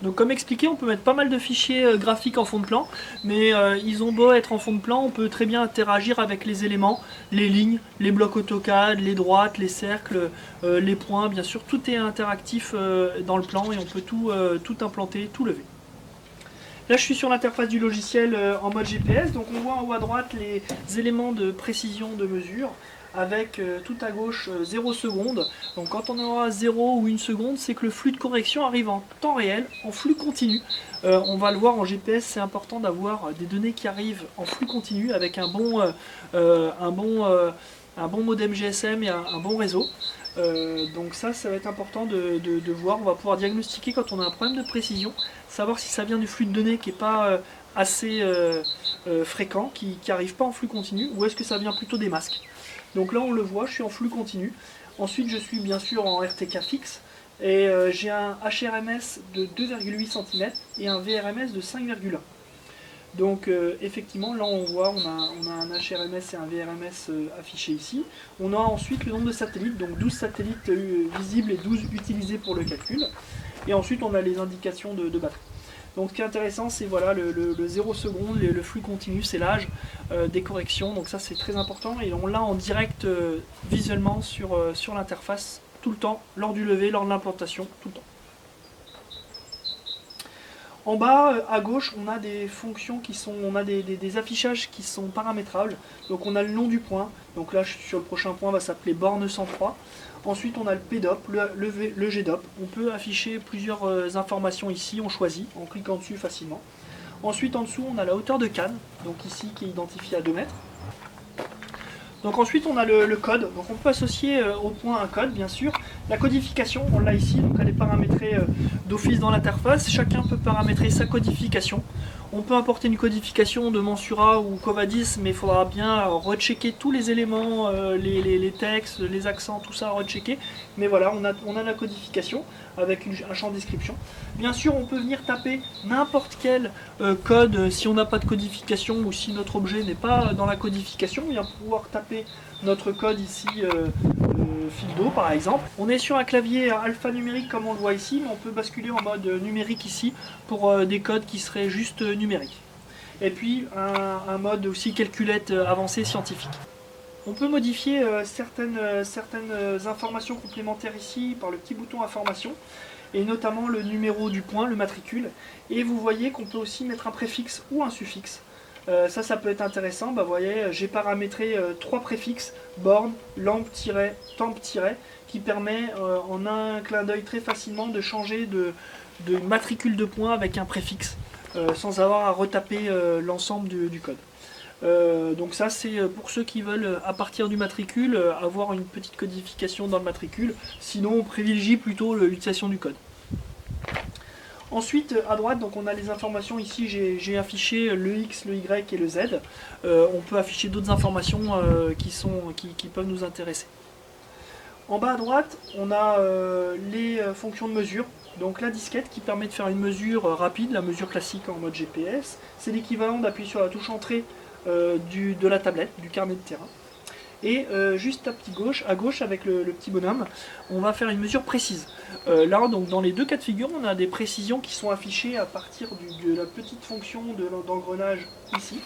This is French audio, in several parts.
Donc comme expliqué, on peut mettre pas mal de fichiers graphiques en fond de plan, mais ils ont beau être en fond de plan, on peut très bien interagir avec les éléments, les lignes, les blocs AutoCAD, les droites, les cercles, les points, bien sûr, tout est interactif dans le plan et on peut tout implanter, tout lever. Là je suis sur l'interface du logiciel en mode GPS, donc on voit en haut à droite les éléments de précision de mesure, avec tout à gauche 0 secondes. Donc quand on aura 0 ou 1 seconde, c'est que le flux de correction arrive en temps réel, en flux continu. On va le voir en GPS, c'est important d'avoir des données qui arrivent en flux continu avec un bon modem GSM et un bon réseau. Donc ça va être important de voir. On va pouvoir diagnostiquer quand on a un problème de précision, savoir si ça vient du flux de données qui n'est pas assez fréquent, qui n'arrive pas en flux continu, ou est-ce que ça vient plutôt des masques. Donc là on le voit, je suis en flux continu. Ensuite je suis bien sûr en RTK fixe, et j'ai un HRMS de 2,8 cm et un VRMS de 5,1. Donc effectivement là on voit, on a un HRMS et un VRMS affichés ici. On a ensuite le nombre de satellites, donc 12 satellites visibles et 12 utilisés pour le calcul. Et ensuite on a les indications de batterie. Donc ce qui est intéressant, c'est voilà, le 0 seconde, le flux continu, c'est l'âge des corrections. Donc ça c'est très important et on l'a en direct visuellement sur l'interface tout le temps, lors du lever, lors de l'implantation, tout le temps. En bas à gauche, on a des fonctions qui sont, on a des affichages qui sont paramétrables. Donc on a le nom du point. Donc là, sur le prochain point, va s'appeler borne 103. Ensuite, on a le PDOP, le GDOP. On peut afficher plusieurs informations ici. On choisit en cliquant dessus facilement. Ensuite, en dessous, on a la hauteur de canne. Donc ici, qui est identifiée à 2 mètres. Donc ensuite on a le code, donc on peut associer au point un code bien sûr. La codification, on l'a ici, donc elle est paramétrée d'office dans l'interface. Chacun peut paramétrer sa codification. On peut importer une codification de Mensura ou Covadis, mais il faudra bien rechecker tous les éléments, les textes, les accents, tout ça à rechecker. Mais voilà, on a la codification avec un champ de description. Bien sûr, on peut venir taper n'importe quel code si on n'a pas de codification ou si notre objet n'est pas dans la codification. On va pouvoir taper notre code ici, Fildo par exemple. On est sur un clavier alphanumérique comme on le voit ici, mais on peut basculer en mode numérique ici pour des codes qui seraient juste numériques. Et puis un mode aussi calculette avancée scientifique. On peut modifier certaines informations complémentaires ici par le petit bouton information, et notamment le numéro du point, le matricule. Et vous voyez qu'on peut aussi mettre un préfixe ou un suffixe. Ça peut être intéressant. Bah, vous voyez, j'ai paramétré 3 préfixes, borne, lampe, temp, qui permet en un clin d'œil très facilement de changer de matricule de points avec un préfixe, sans avoir à retaper l'ensemble du code. Donc ça c'est pour ceux qui veulent à partir du matricule avoir une petite codification dans le matricule, sinon on privilégie plutôt l'utilisation du code. Ensuite à droite donc on a les informations, ici j'ai affiché le X, le Y et le Z. On peut afficher d'autres informations qui peuvent nous intéresser. En bas à droite on a les fonctions de mesure. Donc la disquette qui permet de faire une mesure rapide, la mesure classique en mode GPS. C'est l'équivalent d'appuyer sur la touche entrée de la tablette, du carnet de terrain. Et juste à gauche avec le petit bonhomme, on va faire une mesure précise. Là, donc, dans les deux cas de figure, on a des précisions qui sont affichées à partir de la petite fonction d'engrenage ici.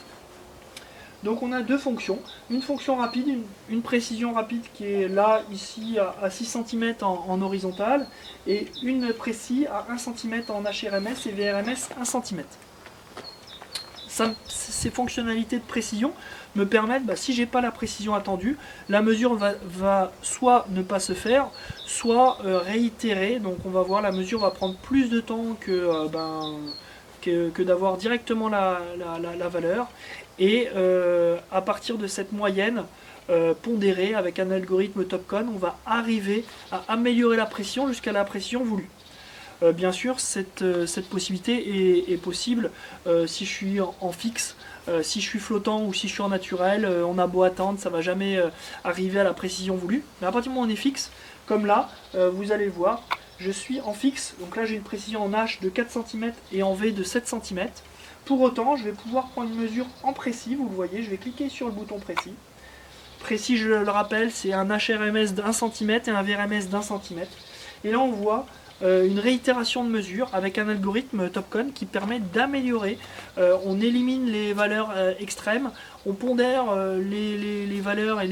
Donc on a deux fonctions, une fonction rapide, une précision rapide qui est là, ici, à 6 cm en horizontal, et une précise à 1 cm en HRMS et VRMS 1 cm. Ces fonctionnalités de précision me permettent, si j'ai pas la précision attendue, la mesure va soit ne pas se faire, soit réitérer. Donc on va voir, la mesure va prendre plus de temps que d'avoir directement la valeur. Et à partir de cette moyenne pondérée avec un algorithme TopCon, on va arriver à améliorer la pression jusqu'à la pression voulue. Bien sûr, cette possibilité est possible si je suis en fixe, si je suis flottant ou si je suis en naturel. On a beau attendre, ça ne va jamais arriver à la précision voulue. Mais à partir du moment où on est fixe, comme là, vous allez le voir, je suis en fixe. Donc là, j'ai une précision en H de 4 cm et en V de 7 cm. Pour autant, je vais pouvoir prendre une mesure en précis. Vous le voyez, je vais cliquer sur le bouton précis. Précis, je le rappelle, c'est un HRMS d'1 cm et un VRMS d'1 cm. Et là, on voit une réitération de mesure avec un algorithme Topcon qui permet d'améliorer. On élimine les valeurs extrêmes, on pondère les valeurs et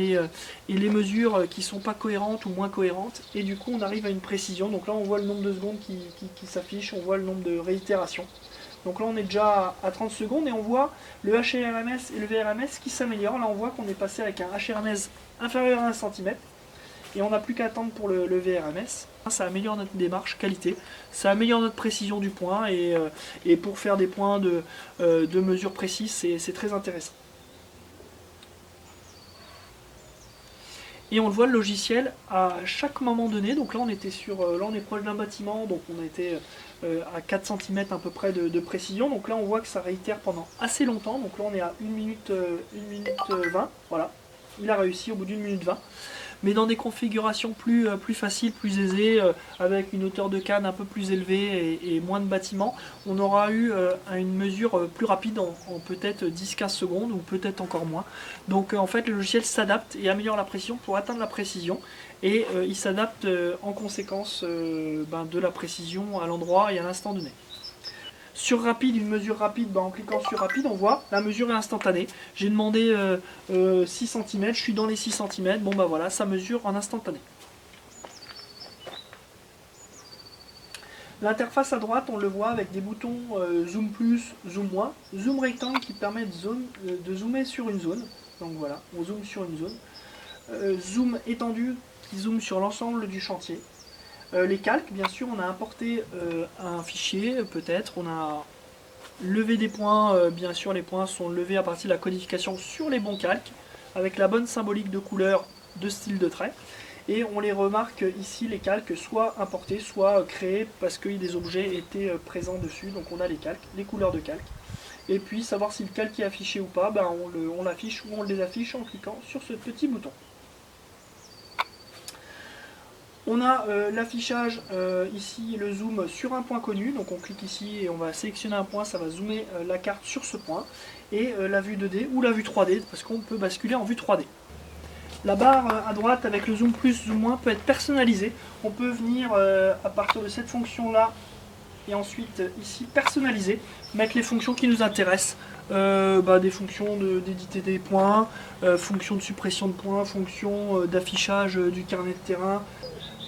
les mesures qui ne sont pas cohérentes ou moins cohérentes, et du coup on arrive à une précision. Donc là on voit le nombre de secondes qui s'affiche, on voit le nombre de réitérations. Donc là on est déjà à 30 secondes et on voit le HRMS et le VRMS qui s'améliorent. Là on voit qu'on est passé avec un HRMS inférieur à 1 cm et on n'a plus qu'à attendre pour le VRMS. Ça améliore notre démarche qualité, ça améliore notre précision du point et pour faire des points de mesure précise, c'est très intéressant. Et on le voit, le logiciel à chaque moment donné. Donc là on était là on est proche d'un bâtiment, donc on était à 4 cm à peu près de précision. Donc là on voit que ça réitère pendant assez longtemps. Donc là on est à 1 minute 20, voilà. Il a réussi au bout d'1 minute 20. Mais dans des configurations plus faciles, plus aisées, avec une hauteur de canne un peu plus élevée et moins de bâtiments, on aura eu une mesure plus rapide en peut-être 10-15 secondes ou peut-être encore moins. Donc en fait le logiciel s'adapte et améliore la précision pour atteindre la précision et il s'adapte en conséquence de la précision à l'endroit et à l'instant donné. Sur rapide, une mesure rapide, en cliquant sur rapide, on voit la mesure est instantanée. J'ai demandé 6 cm, je suis dans les 6 cm, bon bah voilà, ça mesure en instantané. L'interface à droite, on le voit avec des boutons zoom plus, zoom moins, zoom rectangle qui permet de zoomer sur une zone. Donc voilà, on zoome sur une zone. Zoom étendu qui zoome sur l'ensemble du chantier. Les calques, bien sûr, on a importé un fichier, peut-être, on a levé des points, bien sûr les points sont levés à partir de la codification sur les bons calques, avec la bonne symbolique de couleur, de style de trait, et on les remarque ici, les calques, soit importés, soit créés, parce que des objets étaient présents dessus, donc on a les calques, les couleurs de calque, et puis savoir si le calque est affiché ou pas, on l'affiche ou on le désaffiche en cliquant sur ce petit bouton. On a l'affichage ici, le zoom sur un point connu, donc on clique ici et on va sélectionner un point, ça va zoomer la carte sur ce point, et la vue 2D ou la vue 3D, parce qu'on peut basculer en vue 3D. La barre à droite avec le zoom plus, zoom moins peut être personnalisée, on peut venir à partir de cette fonction là, et ensuite ici personnaliser, mettre les fonctions qui nous intéressent, des fonctions d'éditer des points, fonctions de suppression de points, fonctions d'affichage du carnet de terrain.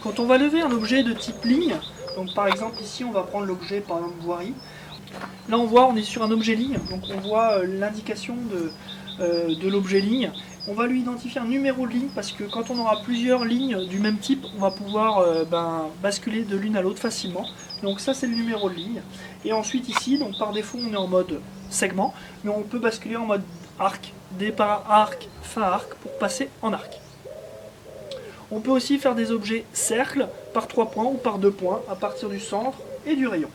Quand on va lever un objet de type ligne, donc par exemple ici on va prendre l'objet par exemple voirie, là on est sur un objet ligne, donc on voit l'indication de l'objet ligne. On va lui identifier un numéro de ligne parce que quand on aura plusieurs lignes du même type, on va pouvoir basculer de l'une à l'autre facilement. Donc ça c'est le numéro de ligne. Et ensuite ici, donc par défaut on est en mode segment, mais on peut basculer en mode arc, départ arc, fin arc pour passer en arc. On peut aussi faire des objets cercles par 3 points ou par 2 points à partir du centre et du rayon.